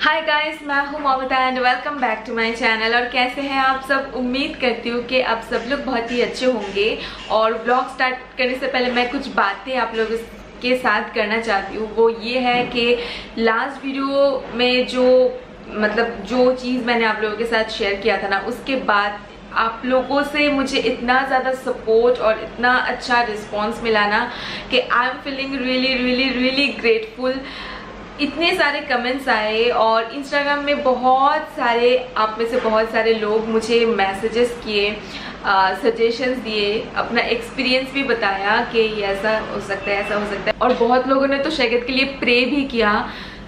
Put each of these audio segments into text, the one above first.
हाय guys, मैं हूँ Mamta and welcome back to my channel. और कैसे हैं आप सब? उम्मीद करती हूँ कि आप सब लोग बहुत ही अच्छे होंगे। और ब्लॉग स्टार्ट करने से पहले मैं कुछ बातें आप लोगों के साथ करना चाहती हूँ। वो ये है कि लास्ट वीडियो में जो चीज़ मैंने आप लोगों के साथ शेयर किया था ना, उसके बाद आप लोगों से मुझे इतना ज़्यादा सपोर्ट और इतना अच्छा रिस्पॉन्स मिला ना कि I am feeling really grateful. इतने सारे कमेंट्स आए और इंस्टाग्राम में आप में से बहुत सारे लोग मुझे मैसेजेस किए, सजेशंस दिए, अपना एक्सपीरियंस भी बताया कि ऐसा हो सकता है, ऐसा हो सकता है। और बहुत लोगों ने तो शैकत के लिए प्रे भी किया।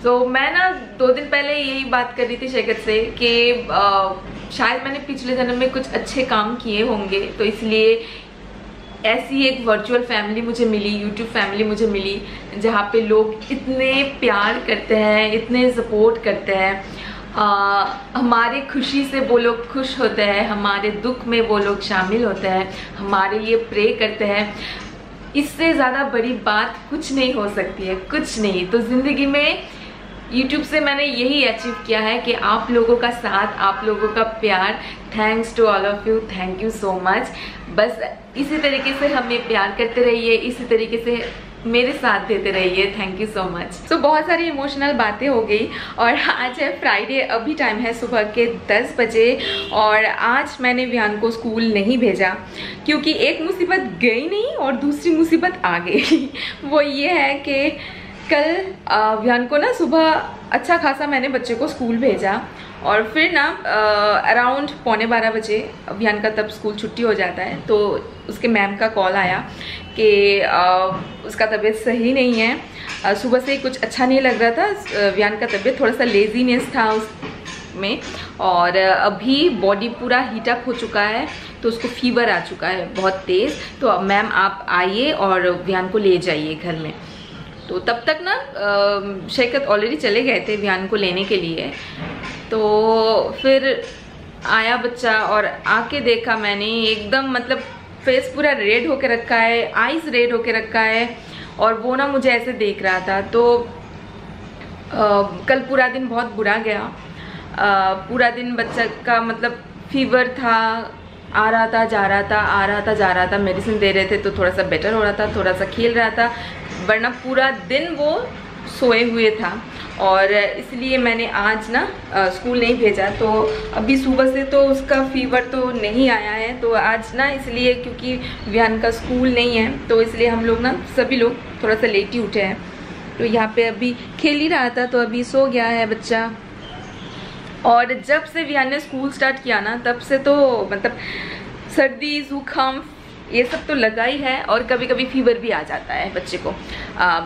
तो मैं ना 2 दिन पहले यही बात कर रही थी शैकत से कि शायद मैंने पिछले जन्म में कुछ अच्छे काम किए होंगे, तो इसलिए ऐसी एक वर्चुअल फैमिली मुझे मिली, यूट्यूब फैमिली मुझे मिली, जहाँ पे लोग इतने प्यार करते हैं, इतने सपोर्ट करते हैं। हमारे खुशी से वो लोग खुश होते हैं, हमारे दुख में वो लोग शामिल होते हैं, हमारे लिए प्रे करते हैं। इससे ज़्यादा बड़ी बात कुछ नहीं हो सकती है, कुछ नहीं। तो ज़िंदगी में YouTube से मैंने यही अचीव किया है कि आप लोगों का साथ, आप लोगों का प्यार। Thanks to all of you, thank you so much. बस इसी तरीके से हमें प्यार करते रहिए, इसी तरीके से मेरे साथ देते रहिए। Thank you so much. तो बहुत सारी इमोशनल बातें हो गई और आज है फ्राइडे, अभी टाइम है सुबह के 10 बजे। और आज मैंने विहान को स्कूल नहीं भेजा क्योंकि एक मुसीबत गई नहीं और दूसरी मुसीबत आ गई। वो ये है कि कल विहान को ना सुबह अच्छा खासा मैंने बच्चे को स्कूल भेजा और फिर ना अराउंड 11:15 बजे विहान का तब स्कूल छुट्टी हो जाता है। तो उसके मैम का कॉल आया कि उसका तबीयत सही नहीं है, सुबह से कुछ अच्छा नहीं लग रहा था, विहान का तबीयत थोड़ा सा लेजीनेस था उसमें और अभी बॉडी पूरा हीटअप हो चुका है, तो उसको फीवर आ चुका है बहुत तेज़। तो मैम आप आइए और विहान को ले जाइए घर में। तो तब तक ना शैकत ऑलरेडी चले गए थे विहान को लेने के लिए। तो फिर आया बच्चा और आके देखा मैंने, एकदम मतलब फेस पूरा रेड होके रखा है, आईज रेड होके रखा है और वो ना मुझे ऐसे देख रहा था। तो कल पूरा दिन बहुत बुरा गया। पूरा दिन बच्चा का मतलब फीवर था, आ रहा था जा रहा था, आ रहा था जा रहा था। मेडिसिन दे रहे थे तो थोड़ा सा बेटर हो रहा था, थोड़ा सा खेल रहा था, वरना पूरा दिन वो सोए हुए था। और इसलिए मैंने आज ना स्कूल नहीं भेजा। तो अभी सुबह से तो उसका फीवर तो नहीं आया है, तो आज ना इसलिए क्योंकि विहान का स्कूल नहीं है तो इसलिए हम लोग ना सभी लोग थोड़ा सा लेट ही उठे हैं। तो यहाँ पे अभी खेल ही रहा था, तो अभी सो गया है बच्चा। और जब से विहान ने स्कूल स्टार्ट किया ना, तब से तो मतलब सर्दी जुकाम ये सब तो लगा ही है और कभी कभी फीवर भी आ जाता है बच्चे को।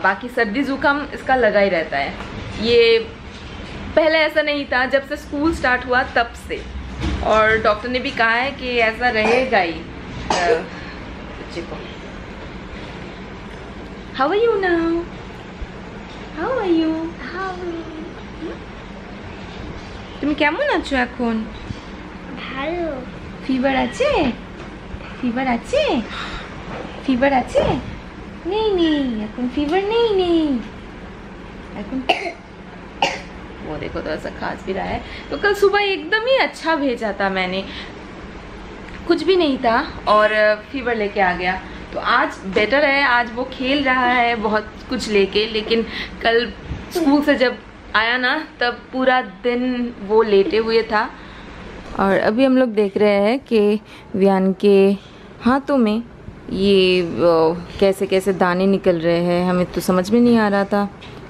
बाकी सर्दी जुकाम इसका लगा ही रहता है। ये पहले ऐसा नहीं था, जब से स्कूल स्टार्ट हुआ तब से। और डॉक्टर ने भी कहा है कि ऐसा रहेगा ही बच्चे को। How are you now? How are you? তুমি কেমন আছো এখন? ভালো। ফিভার আছে? ফিভার আছে? ফিভার আছে? নেই নেই, এখন ফিভার নেই নেই এখন। वो देखो तो ऐसा खांस भी रहा है। तो कल सुबह एकदम ही अच्छा भेजा था मैंने, कुछ भी नहीं था और फीवर लेके आ गया। तो आज बेटर है, आज वो खेल रहा है बहुत कुछ लेके। लेकिन कल स्कूल से जब आया ना, तब पूरा दिन वो लेटे हुए था। और अभी हम लोग देख रहे हैं कि विहान के हाथों में ये कैसे कैसे दाने निकल रहे हैं। हमें तो समझ में नहीं आ रहा था।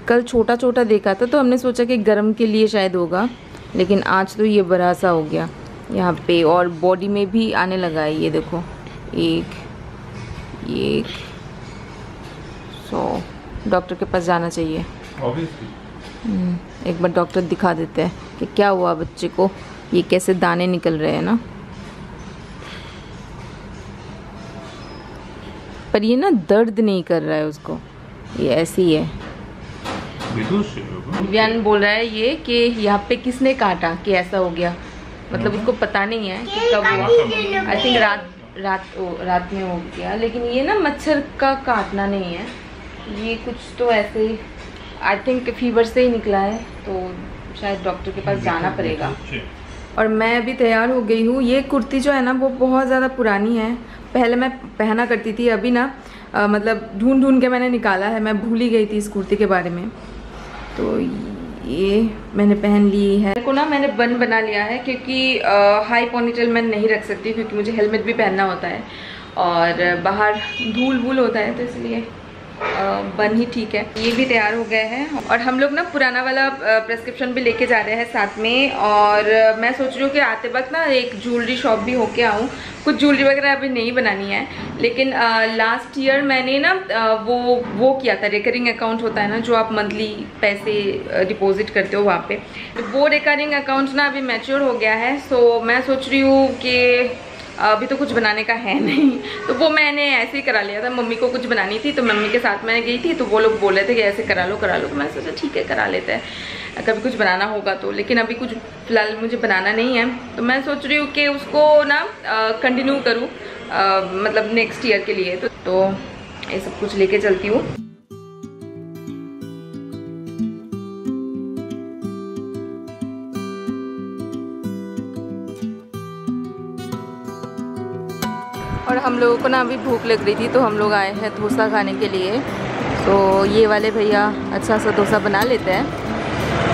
कल छोटा छोटा देखा था तो हमने सोचा कि गर्म के लिए शायद होगा, लेकिन आज तो ये बड़ा सा हो गया यहाँ पे। और बॉडी में भी आने लगा है, ये देखो, एक सो डॉक्टर के पास जाना चाहिए। एक बार डॉक्टर दिखा देते हैं कि क्या हुआ बच्चे को, ये कैसे दाने निकल रहे हैं ना। पर ये ना दर्द नहीं कर रहा है उसको, ये ऐसे ही है। विहान बोल रहा है ये कि यहाँ पे किसने काटा कि ऐसा हो गया, मतलब उसको पता नहीं है कि कब हुआ। आई थिंक रात में हो गया, लेकिन ये ना मच्छर का काटना नहीं है, ये कुछ तो ऐसे ही आई थिंक फीवर से ही निकला है। तो शायद डॉक्टर के पास जाना पड़ेगा। और मैं अभी तैयार हो गई हूँ। ये कुर्ती जो है ना वो बहुत ज़्यादा पुरानी है, पहले मैं पहना करती थी, अभी ना मतलब ढूंढ ढूंढ के मैंने निकाला है, मैं भूल ही गई थी इस कुर्ती के बारे में। तो ये मैंने पहन ली है। को ना मैंने बन बना लिया है क्योंकि हाई पोनीटेल मैं नहीं रख सकती क्योंकि मुझे हेलमेट भी पहनना होता है और बाहर धूल वूल होता है, तो इसलिए बन ही ठीक है। ये भी तैयार हो गए हैं और हम लोग ना पुराना वाला प्रेस्क्रिप्शन भी लेके जा रहे हैं साथ में। और मैं सोच रही हूँ कि आते वक्त ना एक ज्वेलरी शॉप भी होके आऊँ। कुछ ज्वेलरी वगैरह अभी नहीं बनानी है, लेकिन लास्ट ईयर मैंने ना वो किया था, रिकरिंग अकाउंट होता है ना जो आप मंथली पैसे डिपॉजिट करते हो वहाँ पे, तो वो रिकरिंग अकाउंट ना अभी मैच्योर हो गया है। सो मैं सोच रही हूँ कि अभी तो कुछ बनाने का है नहीं, तो वो मैंने ऐसे ही करा लिया था। मम्मी को कुछ बनानी थी तो मम्मी के साथ मैं गई थी, तो वो लोग बोल रहे थे कि ऐसे करा लो, तो मैं सोचा ठीक है करा लेते हैं, कभी कुछ बनाना होगा तो। लेकिन अभी कुछ फिलहाल मुझे बनाना नहीं है, तो मैं सोच रही हूँ कि उसको ना कंटिन्यू करूँ मतलब नेक्स्ट ईयर के लिए। तो ये सब कुछ लेके चलती हूँ। और हम लोगों को ना अभी भूख लग रही थी, तो हम लोग आए हैं डोसा खाने के लिए। तो ये वाले भैया अच्छा सा डोसा बना लेते हैं,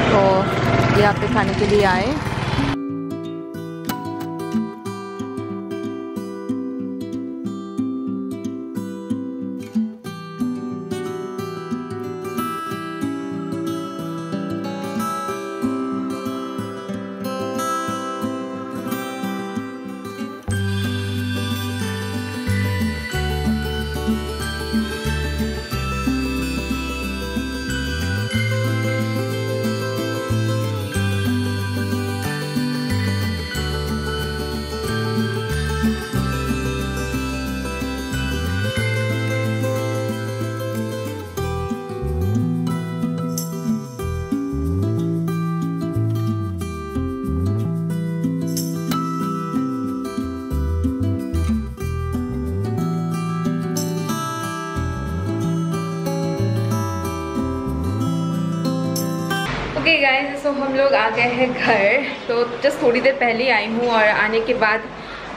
तो यहाँ पे खाने के लिए आए। ओके गाइस, सो हम लोग आ गए हैं घर। तो जस्ट थोड़ी देर पहले ही आई हूँ और आने के बाद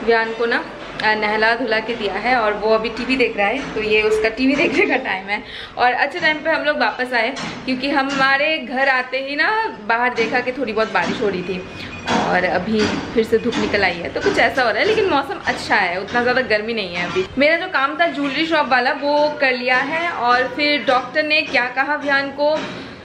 व्यान को ना नहला धुला के दिया है और वो अभी टीवी देख रहा है, तो ये उसका टीवी देखने का टाइम है। और अच्छे टाइम पे हम लोग वापस आए क्योंकि हमारे घर आते ही ना बाहर देखा कि थोड़ी बहुत बारिश हो रही थी और अभी फिर से धूप निकल आई है, तो कुछ ऐसा हो रहा है। लेकिन मौसम अच्छा है, उतना ज़्यादा गर्मी नहीं है अभी। मेरा जो काम था ज्वेलरी शॉप वाला वो कर लिया है और फिर डॉक्टर ने क्या कहा व्यान को,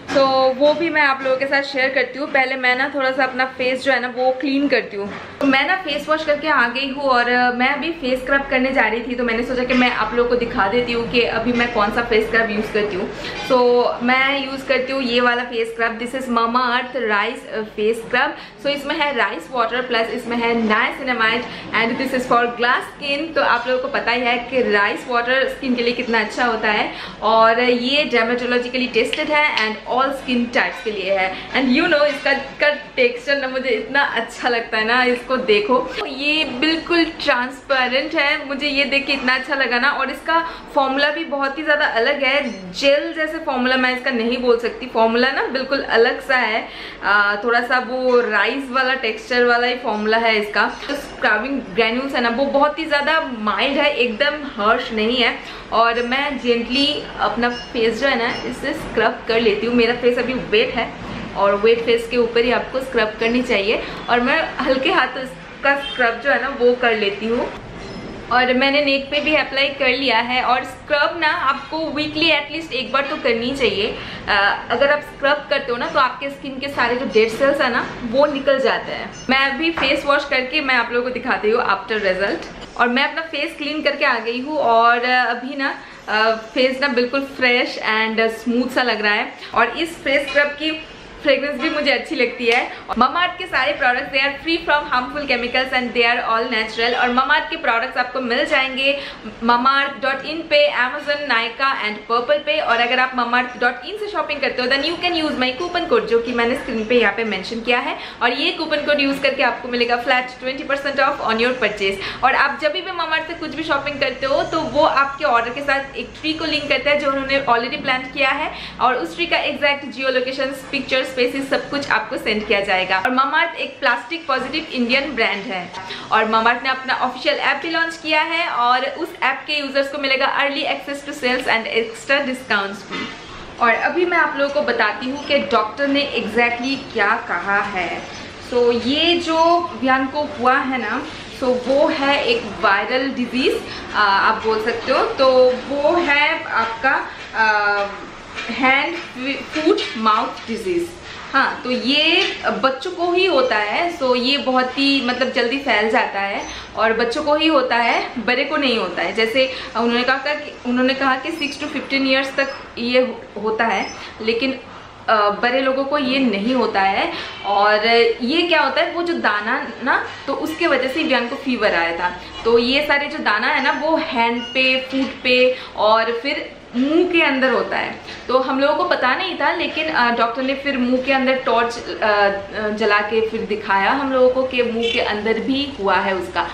तो वो भी मैं आप लोगों के साथ शेयर करती हूँ। पहले मैं ना थोड़ा सा अपना फेस जो है ना वो क्लीन करती हूँ। तो मैं ना फेस वॉश करके आ गई हूँ और मैं अभी फेस स्क्रब करने जा रही थी, तो मैंने सोचा कि मैं आप लोगों को दिखा देती हूँ कि अभी मैं कौन सा फेस स्क्रब यूज़ करती हूँ। तो मैं यूज़ करती हूँ ये वाला face scrub, this is Mamaearth rice face scrub. So इसमें है राइस वाटर प्लस इसमें है niacinamide and this is for glass skin. तो आप लोगों को पता ही है कि राइस वाटर स्किन के लिए कितना अच्छा होता है और ये डर्मेटोलॉजिकली टेस्टेड है एंड ऑल स्किन टाइप्स के लिए है। एंड यू नो इसका टेक्सचर ना मुझे इतना अच्छा लगता है ना, इसको देखो ये बिल्कुल ट्रांसपेरेंट है, मुझे ये देख के इतना अच्छा लगा ना। और इसका फॉर्मूला भी बहुत ही ज़्यादा अलग है, जेल जैसे फॉर्मूला मैं इसका नहीं बोल सकती, फॉर्मूला ना बिल्कुल अलग सा है, थोड़ा सा वो राइस वाला टेक्सचर वाला ही फॉर्मूला है इसका। जो स्क्रबिंग ग्रैन्यूल्स है ना वो बहुत ही ज़्यादा माइल्ड है, एकदम हर्श नहीं है। और मैं जेंटली अपना फेस जो है ना इससे स्क्रब कर लेती हूँ। मेरा फेस अभी वेट है और वेट फेस के ऊपर ही आपको स्क्रब करनी चाहिए और मैं हल्के हाथों इसका स्क्रब जो है ना वो कर लेती हूँ। और मैंने नेक पे भी अप्लाई कर लिया है। और स्क्रब ना आपको वीकली एटलीस्ट एक बार तो करनी चाहिए। अगर आप स्क्रब करते हो ना तो आपके स्किन के सारे जो डेड सेल्स है ना वो निकल जाते हैं। मैं अभी फेस वॉश करके मैं आप लोगों को दिखाती हूँ आफ्टर रिजल्ट। और मैं अपना फेस क्लीन करके आ गई हूँ और अभी ना फेस ना बिल्कुल फ्रेश एंड स्मूथ सा लग रहा है। और इस फेस स्क्रब की फ्रेग्रेंस भी मुझे अच्छी लगती है। ममाअर्थ के सारे products they are free from harmful chemicals and they are all natural. और ममाअर्थ के प्रोडक्ट्स आपको मिल जाएंगे mamaearth.in पे, Amazon, नायका एंड पर्पल पे। और अगर आप mamaearth.in से शॉपिंग करते हो then you can use my coupon code जो कि मैंने स्क्रीन पे यहाँ पे मेंशन किया है। और ये कूपन कोड यूज करके आपको मिलेगा flat 20% of on your purchase. और आप जब भी ममाअर्थ से कुछ भी शॉपिंग करते हो तो वो आपके ऑर्डर के साथ एक ट्री को लिंक करता है जो उन्होंने ऑलरेडी प्लान किया है और उस ट्री का exact geo location pictures species सब कुछ आपको सेंड किया जाएगा। और मामाअर्थ एक प्लास्टिक पॉजिटिव इंडियन ब्रांड है और मामाअर्थ ने अपना ऑफिशियल ऐप भी लॉन्च किया है और उस ऐप के यूजर्स को मिलेगा early access to sales and extra discounts भी। और अभी मैं आप लोगों को बताती हूँ कि डॉक्टर ने एग्जैक्टली क्या कहा है। सो ये जो वियान को हुआ है ना, सो वो है एक वायरल डिजीज़ आप बोल सकते हो। तो वो है आपका हैंड फूट माउथ डिजीज़। हाँ, तो ये बच्चों को ही होता है। सो ये बहुत ही मतलब जल्दी फैल जाता है और बच्चों को ही होता है, बड़े को नहीं होता है। जैसे उन्होंने कहा कि 6 to 15 ईयर्स तक ये होता है, लेकिन बड़े लोगों को ये नहीं होता है। और ये क्या होता है, वो जो दाना ना, तो उसके वजह से वियान को फीवर आया था। तो ये सारे जो दाना है ना, वो हैंड पे, फूट पे और फिर मुंह के अंदर होता है। तो हम लोगों को पता नहीं था, लेकिन डॉक्टर ने फिर मुंह के अंदर टॉर्च जला के फिर दिखाया हम लोगों को कि मुंह के अंदर भी हुआ है उसका,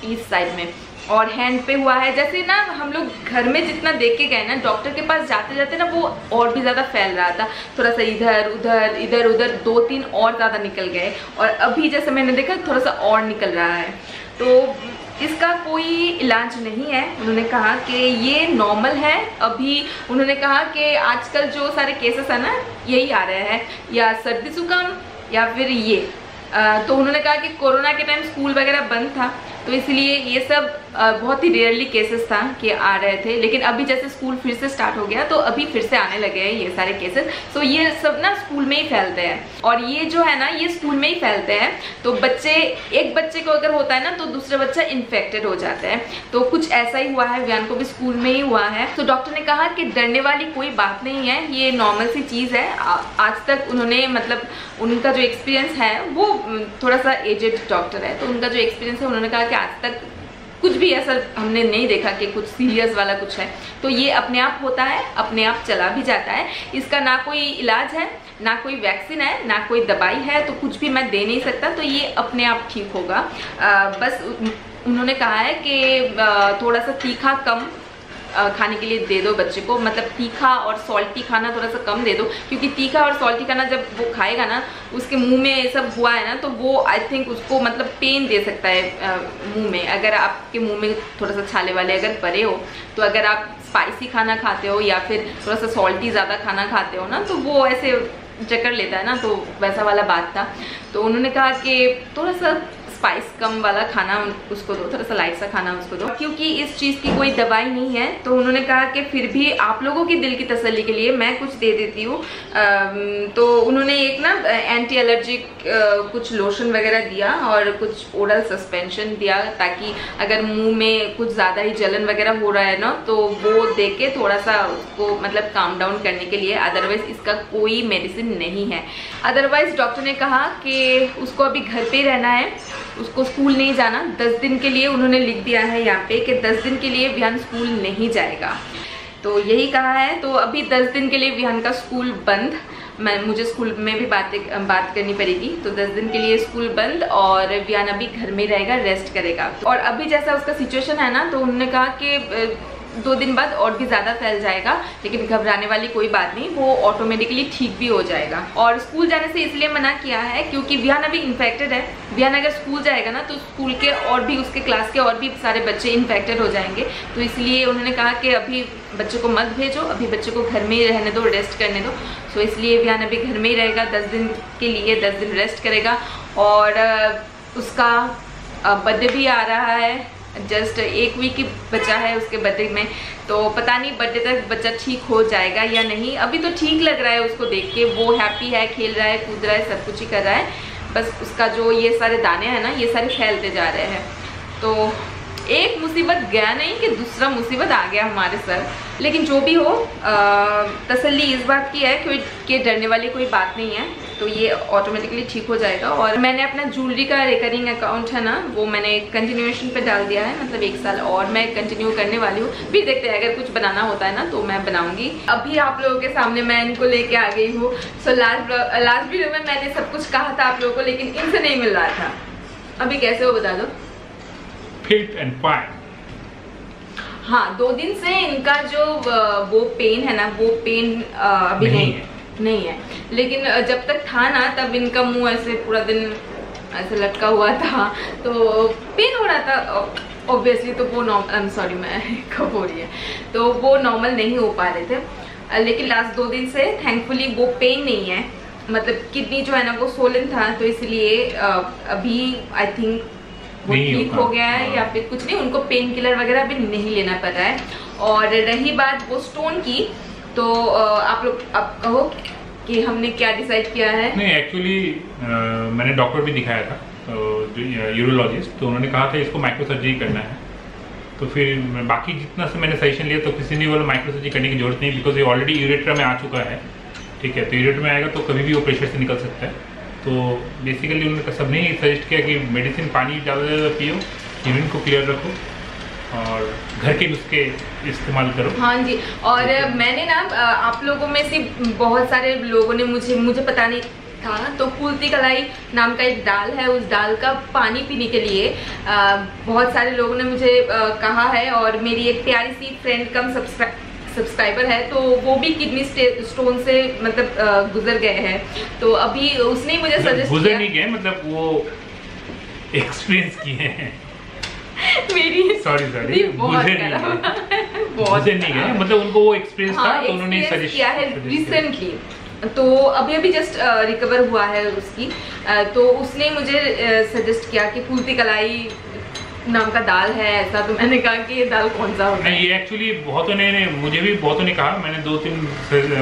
इस साइड में, और हैंड पे हुआ है। जैसे ना हम लोग घर में जितना देख के गए ना, डॉक्टर के पास जाते जाते ना वो और भी ज़्यादा फैल रहा था। थोड़ा सा इधर उधर इधर उधर 2-3 और ज़्यादा निकल गए और अभी जैसे मैंने देखा थोड़ा सा और निकल रहा है। तो इसका कोई इलाज नहीं है। उन्होंने कहा कि ये नॉर्मल है। अभी उन्होंने कहा कि आजकल जो सारे केसेस है ना, यही आ रहे हैं, या सर्दी जुकाम या फिर ये। तो उन्होंने कहा कि कोरोना के टाइम स्कूल वगैरह बंद था, तो इसलिए ये सब बहुत ही रेयरली केसेस था कि आ रहे थे। लेकिन अभी जैसे स्कूल फिर से स्टार्ट हो गया, तो अभी फिर से आने लगे हैं ये सारे केसेस। तो ये सब ना स्कूल में ही फैलते हैं और ये जो है ना, ये स्कूल में ही फैलते हैं। तो एक बच्चे को अगर होता है ना, तो दूसरा बच्चा इन्फेक्टेड हो जाता है। तो कुछ ऐसा ही हुआ है, वियान को भी स्कूल में ही हुआ है। तो डॉक्टर ने कहा कि डरने वाली कोई बात नहीं है, ये नॉर्मल सी चीज़ है। आज तक उन्होंने मतलब उनका जो एक्सपीरियंस है, वो थोड़ा सा एजेड डॉक्टर है, तो उनका जो एक्सपीरियंस है, उन्होंने कहा कि आज तक कुछ भी ऐसा हमने नहीं देखा कि कुछ सीरियस वाला कुछ है। तो ये अपने आप होता है, अपने आप चला भी जाता है। इसका ना कोई इलाज है, ना कोई वैक्सीन है, ना कोई दवाई है, तो कुछ भी मैं दे नहीं सकता। तो ये अपने आप ठीक होगा। बस उन्होंने कहा है कि थोड़ा सा तीखा कम खाने के लिए दे दो बच्चे को, मतलब तीखा और सॉल्टी खाना थोड़ा सा कम दे दो, क्योंकि तीखा और सॉल्टी खाना जब वो खाएगा ना, उसके मुंह में ये सब हुआ है ना, तो वो आई थिंक उसको मतलब पेन दे सकता है मुंह में। अगर आपके मुंह में थोड़ा सा छाले वाले अगर पड़े हो, तो अगर आप स्पाइसी खाना खाते हो या फिर थोड़ा सा सॉल्टी ज़्यादा खाना खाते हो ना, तो वो ऐसे चक्कर लेता है ना, तो वैसा वाला बात था। तो उन्होंने कहा कि थोड़ा सा स्पाइस कम वाला खाना उसको दो, थोड़ा सा लाइट सा खाना उसको दो, क्योंकि इस चीज़ की कोई दवाई नहीं है। तो उन्होंने कहा कि फिर भी आप लोगों की दिल की तसल्ली के लिए मैं कुछ दे देती हूँ। तो उन्होंने एक ना एंटी एलर्जिक कुछ लोशन वगैरह दिया और कुछ ओरल सस्पेंशन दिया, ताकि अगर मुंह में कुछ ज़्यादा ही जलन वगैरह हो रहा है ना, तो वो दे के थोड़ा सा उसको मतलब काम डाउन करने के लिए। अदरवाइज इसका कोई मेडिसिन नहीं है। अदरवाइज डॉक्टर ने कहा कि उसको अभी घर पे रहना है, उसको स्कूल नहीं जाना। 10 दिन के लिए उन्होंने लिख दिया है यहाँ पे कि 10 दिन के लिए विहान स्कूल नहीं जाएगा, तो यही कहा है। तो अभी 10 दिन के लिए विहान का स्कूल बंद। मुझे स्कूल में भी बात करनी पड़ेगी। तो 10 दिन के लिए स्कूल बंद और विहान अभी घर में रहेगा, रेस्ट करेगा। और अभी जैसा उसका सिचुएशन है ना, तो उन्होंने कहा कि 2 दिन बाद और भी ज़्यादा फैल जाएगा, लेकिन घबराने वाली कोई बात नहीं, वो ऑटोमेटिकली ठीक भी हो जाएगा। और स्कूल जाने से इसलिए मना किया है क्योंकि विहान अभी इन्फेक्टेड है। विहान अगर स्कूल जाएगा ना, तो स्कूल के और भी उसके क्लास के और भी सारे बच्चे इन्फेक्टेड हो जाएंगे। तो इसलिए उन्होंने कहा कि अभी बच्चे को मत भेजो, अभी बच्चे को घर में ही रहने दो, रेस्ट करने दो। सो इसलिए विहान अभी घर में ही रहेगा 10 दिन के लिए, 10 दिन रेस्ट करेगा। और उसका बर्थडे भी आ रहा है, जस्ट 1 वीक ही बचा है उसके बर्थडे में। तो पता नहीं बर्थडे तक बच्चा ठीक हो जाएगा या नहीं। अभी तो ठीक लग रहा है उसको देख के, वो हैप्पी है, खेल रहा है, कूद रहा है, सब कुछ ही कर रहा है। बस उसका जो ये सारे दाने हैं ना, ये सारे फैलते जा रहे हैं। तो एक मुसीबत गया नहीं कि दूसरा मुसीबत आ गया हमारे सर। लेकिन जो भी हो, तसल्ली इस बात की है कि डरने वाली कोई बात नहीं है, तो ये ऑटोमेटिकली ठीक हो जाएगा। और मैंने अपना ज्वेलरी का रिकरिंग अकाउंट है ना, वो मैंने कंटिन्यूएशन पे डाल दिया है, मतलब 1 साल और मैं कंटिन्यू करने वाली हूँ। फिर देखते हैं, अगर कुछ बनाना होता है ना तो मैं बनाऊंगी। अभी आप लोगों के सामने मैं इनको लेके आ गई हूँ। सो लास्ट वीडियो में मैंने सब कुछ कहा था आप लोगों को, लेकिन इनसे नहीं मिल रहा था। अभी कैसे हो बता दो? Fit and fine. हाँ, 2 दिन से इनका जो वो पेन है ना, वो पेन अभी नहीं है। नहीं है, लेकिन जब तक था ना तब इनका मुंह ऐसे पूरा दिन ऐसे लटका हुआ था, तो पेन हो रहा था ऑब्वियसली, तो वो सॉरी मैं कब हो रही है, तो वो नॉर्मल नहीं हो पा रहे थे। लेकिन लास्ट 2 दिन से थैंकफुली वो पेन नहीं है, मतलब किडनी जो है ना वो सोलन था, तो इसलिए अभी आई थिंक वो ठीक हो गया है, या फिर कुछ नहीं, उनको पेन किलर वगैरह भी नहीं लेना पड़ रहा है। और रही बात वो स्टोन की, तो आप लोग अब कहो कि हमने क्या डिसाइड किया है। नहीं, एक्चुअली मैंने डॉक्टर भी दिखाया था, जो यूरोलॉजिस्ट, तो उन्होंने कहा था इसको माइक्रो सर्जरी करना है। तो फिर बाकी जितना से मैंने सजेशन लिया, तो किसी ने बोला माइक्रो सर्जरी करने की जरूरत नहीं, बिकॉज ये ऑलरेडी यूरेट्रा में आ चुका है, ठीक है, तो यूरेट्रा में आएगा तो कभी भी वो प्रेशर से निकल सकता है। तो बेसिकली उन्होंने सबने सजेस्ट किया कि मेडिसिन पानी ज़्यादा पियो, यूरिन को क्लियर रखो और घर के नुस्खे इस्तेमाल करो। हाँ जी, और मैंने ना आप लोगों में से बहुत सारे लोगों ने मुझे पता नहीं था, तो फूलती कलाई नाम का एक दाल है, उस दाल का पानी पीने के लिए बहुत सारे लोगों ने मुझे कहा है। और मेरी एक प्यारी सी फ्रेंड कम सब्सक्राइबर है, तो वो भी किडनी स्टोन से मतलब गुजर गए हैं, तो अभी उसने मुझे सजेस्ट किया, गुजर नहीं गए, मतलब वो एक्सपीरियंस किए हैं मेरी सॉरी गुजर नहीं गए, मतलब उनको वो एक्सपीरियंस था, तो उन्होंने सजेस्ट किया है रिसेंटली, तो अभी जस्ट रिकवर हुआ है उसकी, तो उसने मुझे सजेस्ट किया कि फूलती कलाई नाम का दाल है ऐसा, तो मैंने कहा कि ये दाल कौन सा होता है। ये एक्चुअली बहुतों ने मुझे भी बहुतों ने कहा, मैंने 2-3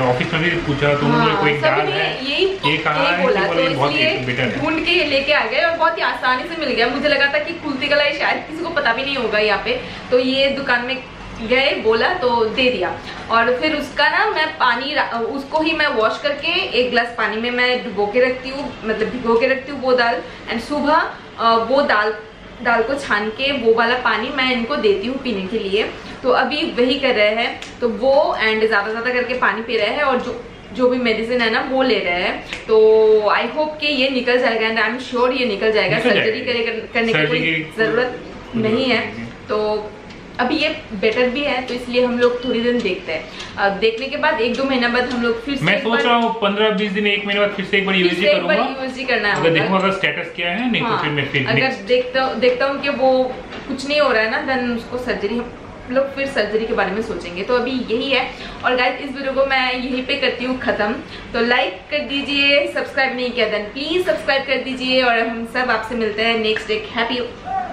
ऑफिस में भी पूछा, तो उन्होंने कोई दाल है ये कहा है बोला, कि तो बहुत इसलिए बेटर है, ढूंढ के लेके आ गए और बहुत ही आसानी से मिल गया। मुझे लगा था कि फूलती कलाई शायद किसी को पता भी नहीं होगा यहाँ पे, तो ये दुकान में गए, बोला तो दे दिया। और फिर उसका ना मैं पानी उसको ही मैं वॉश करके 1 गिलास पानी में मैं भिगो के रखती हूँ, मतलब भिगो के रखती हूँ वो दाल, एंड सुबह वो दाल को छान के वो वाला पानी मैं इनको देती हूँ पीने के लिए। तो अभी वही कर रहे हैं, तो वो एंड ज्यादा करके पानी पी रहे हैं, और जो भी मेडिसिन है ना वो ले रहे हैं। तो आई होप कि ये निकल जाएगा, एंड आई एम श्योर ये निकल जाएगा, सर्जरी करने की कोई जरूरत नहीं है। तो अभी ये बेटर भी है, तो इसलिए हम लोग थोड़ी दिन देखते हैं, देखने के बाद 1-2 महीना बाद हम लोग फिर से, मैं सोच रहा हूँ 15-20 दिन 1 महीने बाद फिर से एक बार यूएसजी करूंगा, यूएसजी करना है, अगर देखूंगा अगर स्टेटस क्या है, नहीं तो फिर मैं फिर अगर देखता हूँ कि वो कुछ नहीं हो रहा है ना, देन उसको सर्जरी हम लोग फिर सर्जरी के बारे में सोचेंगे। तो अभी यही है, और गाइस इस वीडियो को मैं यहीं पे करती हूँ खत्म। तो लाइक कर दीजिए, सब्सक्राइब नहीं किया देन प्लीज सब्सक्राइब कर दीजिए, और हम सब आपसे मिलते हैं नेक्स्ट एक हैप्पी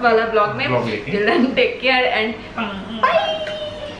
वाला ब्लॉग में। Till then take care and bye.